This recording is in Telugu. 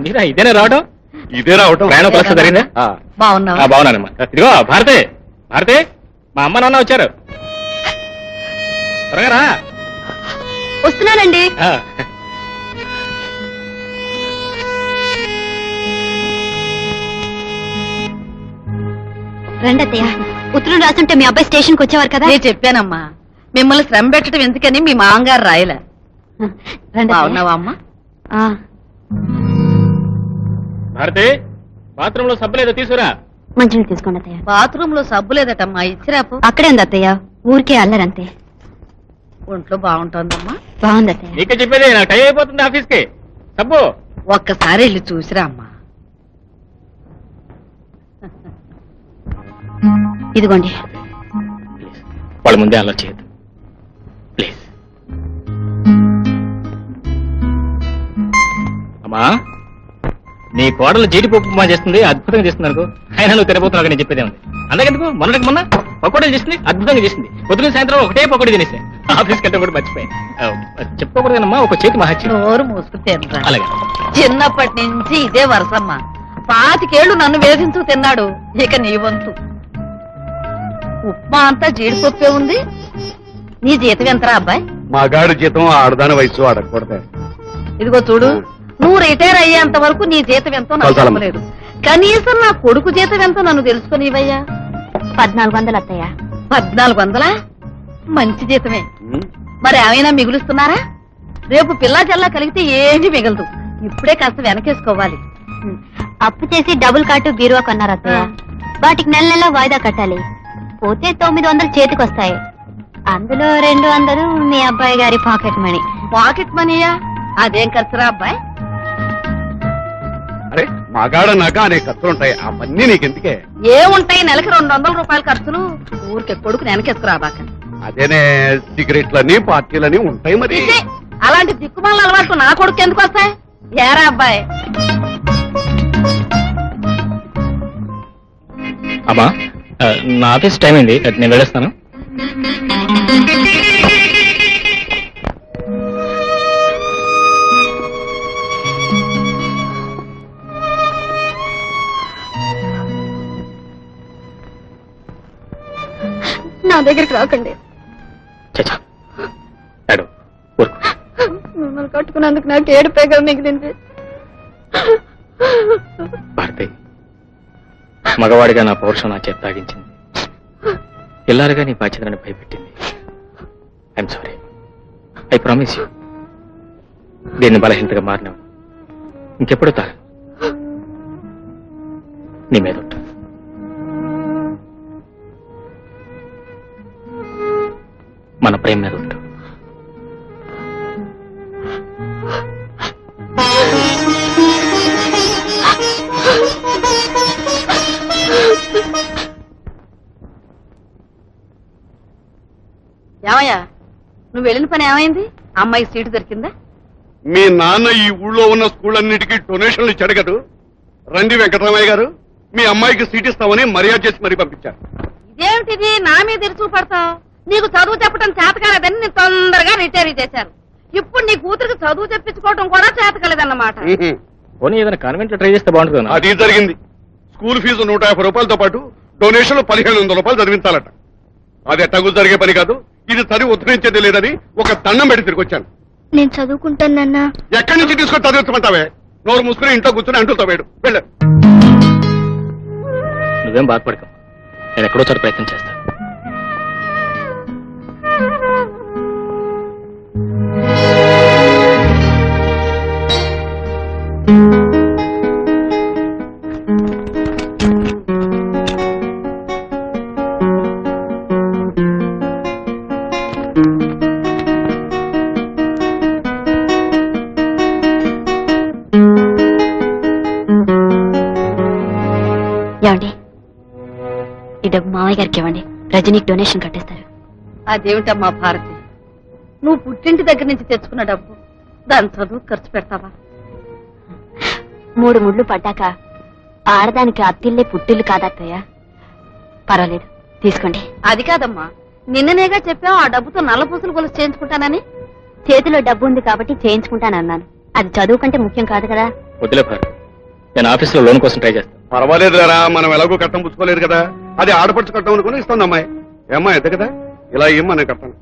మీరా ఇదేనా రావడం? ఇదే రావటం. ప్రయాణ పరిస్థితి జరిగిందా? బాగున్నానమ్మా. ఇదిగో భారతే, భారతే, మా అమ్మ నాన్న వచ్చారు, త్వరగా రా. వస్తున్నానండి. రండి అత్తయ్య. ఉత్తరం రాసుంటే మీ అబ్బాయి స్టేషన్కి వచ్చేవారు కదా. నేను చెప్పానమ్మా, మిమ్మల్ని శ్రమ పెట్టడం ఎందుకని మీ మామగారు రాయలే. బాగున్నావా అమ్మా? భారతే, బాత్రూమ్ లో సబ్బు లేదో తీసుకురా. మంచిగా తీసుకోండి అత్తయ్య. బాత్రూమ్ లో సబ్బు లేదటమ్మా, ఇచ్చిరాపు. అక్కడే ఉంది అత్తయ్య, ఊరికే అల్లరంతే. ఒంట్లో బాగుంటుందమ్మా? బాగుంది అత్తయ్య. నీకే చెప్పేది, నాకు టైం అయిపోతుంది ఆఫీస్కి. సబ్బు ఒక్కసారి వెళ్ళి చూసిరా అమ్మా. ఇదిగోండి. వాళ్ళ ముందే అలా చేయద్దు ప్లీజ్. అమ్మా, నీ కోడలు జీడిపప్పు ఉప్మా చేస్తుంది, అద్భుతంగా చేస్తుంది అనుకో. అయినా నువ్వు తినబోతున్నావు, నేను చెప్పేదే ఉంది. అందుకెందుకు మొన్నటికి మొన్న పకోడీలు చేసింది, అద్భుతంగా చేసింది. పొద్దున సాయంత్రం ఒకటే పకోడీ తినేసి ఆఫీస్కి అంటే కూడా మర్చిపోయాను. చెప్పుకోకూడదమ్మా, ఒక చేతి మహత్యం. నోరు మూసుకుంటే అలాగే. చిన్నప్పటి నుంచి ఇదే వరసమ్మా. 25 ఏళ్లు నన్ను వేధించు తిన్నాడు, ఇక నీ వంతు. ఉప్మా అంతా జీడిపప్పే ఉంది. నీ జీతం ఎంతరా అబ్బాయి? మగాడి జీతం ఆడదాని వయసు అడగకూడదు. ఇదిగో చూడు, నువ్వు రిటైర్ అయ్యేంత వరకు నీ జీతం ఎంతో నాకు చెప్పలేదు. కనీసం నా కొడుకు జీతం ఎంతో నన్ను తెలుసుకునివయ్యా. 1400 అత్తయ్య. 1400? మంచి జీతమే. మరి ఏమైనా మిగులుస్తున్నారా? రేపు పిల్లా చల్లా కలిగితే ఏమీ మిగలదు. ఇప్పుడే కాస్త వెనకేసుకోవాలి. అప్పు చేసి డబుల్ కాటు బీరువా కొన్నారు అత్తయ్య. వాటికి నెల నెల వాయిదా కట్టాలి. పోతే 900 చేతికి వస్తాయి. అందులో 200 మీ అబ్బాయి గారి పాకెట్ మనీ. పాకెట్ మనీయా? అదేం ఖర్చురా అబ్బాయి? అరే మగాడన్నాక అనేక ఖర్చులుంటాయి, అవన్నీ నీకెందుకే? ఏముంటాయి, నెలకి 200 రూపాయల ఖర్చులు. ఊరికే కొడుకు వెనకేసుకురాబాక. అదేనే, సిగరెట్లని పార్టీలని ఉంటాయి మరి. అలాంటి దిక్కుమాల అలవాట్లు నా కొడుకు ఎందుకు వస్తాయి? ఏరా అబ్బాయి? అమ్మా, నా ఆఫీస్ టైం అయింది, నేను వెళ్ళేస్తాను. నా దగ్గరికి రాకండి. చచ్చా, మిమ్మల్ని కట్టుకున్నందుకు నాకు ఏడుపేగా మిగిలింది. భారతి, మగవాడిగా నా పౌరుషం నా చేత తాగించింది, ఇల్లారుగా నీ బాధ్యతలను భయపెట్టింది. I'm sorry. I promise you, దీన్ని బలహీనతగా మారినావు. ఇంకెప్పుడు తా నీ మీద ఉంటా. మన ప్రేమ మీద ఉంటా. ఏమయ్యా, నువ్వు వెళ్ళిన పని ఏమైంది? అమ్మాయికి సీటు దొరికిందా? మీ నాన్న ఈ ఊళ్ళో ఉన్న స్కూళ్ళన్నిటికీ డొనేషన్లు ఇచ్చాడు కదా. రండి వెంకటరామయ్య గారు, మీ అమ్మాయికి సీట్ ఇస్తామని మర్యాద చేసి మరీ పంపించారు. ఇదేమిటిది, నా మీద ఇరుచు పడతావు? నీకు చదువు చెప్పడం చేతకాలేదని నేను తొందరగా రిటైర్ చేశాను. ఇప్పుడు నీ కూతురికి చదువు చెప్పించుకోవడం కూడా చేతకాలేదన్నమాట. పోనీ ఏదైనా కాన్వెంట్ లో ట్రై చేస్తే బాగుంటుంది. అది జరిగింది. స్కూల్ ఫీజు 150 రూపాయలతో పాటు డొనేషన్లు 1500 రూపాయలు చదివించాలట. అది ఎట్టగు జరిగే పని కాదు. ఇది చదివి ఉద్ధరించేది లేదని ఒక దండం పెట్టి తిరిగి వచ్చాను. నేను చదువుకుంటానన్నా. ఎక్కడి నుంచి తీసుకొని చదివించమంటావే? నోరు మూసుకుని ఇంట్లో కూర్చొని అంటులతో వేడు. వెళ్ళు. నువ్వేం బాధపడక, నేను ఎక్కడో చోట ప్రయత్నం చేస్తాను. ఏమండి, ఈ డబ్బు మామయ్య గారికి ఇవ్వండి. రజనీకి డొనేషన్ కట్టేస్తారు. అదేమిటమ్మా భారతి, నువ్వు పుట్టింటి దగ్గర నుంచి తెచ్చుకున్న డబ్బు దాని చదువు ఖర్చు పెడతావా? 3 ముళ్ళు పడ్డాక ఆడదానికి అత్తిల్లే పుట్టిల్లు కాదత్తయ్య. పర్వాలేదు, తీసుకోండి. అది కాదమ్మా, నిన్ననేగా చెప్పావు ఆ డబ్బుతో నల్ల పూసలు గొలుసు చేయించుకుంటానని. చేతిలో డబ్బు ఉంది కాబట్టి చేయించుకుంటానన్నాను. అది చదువు కంటే ముఖ్యం కాదు కదా. వద్దులే భారతి, నేను ఆఫీసులో లోన్ కోసం ట్రై చేస్తాను. పర్వాలేదురా, మనం ఎలాగో కట్టం పుచ్చుకోలేదు కదా. అది ఆడపడుచు కట్టం అనుకుని ఇస్తుంది అమ్మాయి. ఏమ్మా ఎద్ద కదా, ఇలా ఇమ్మని కట్టాను.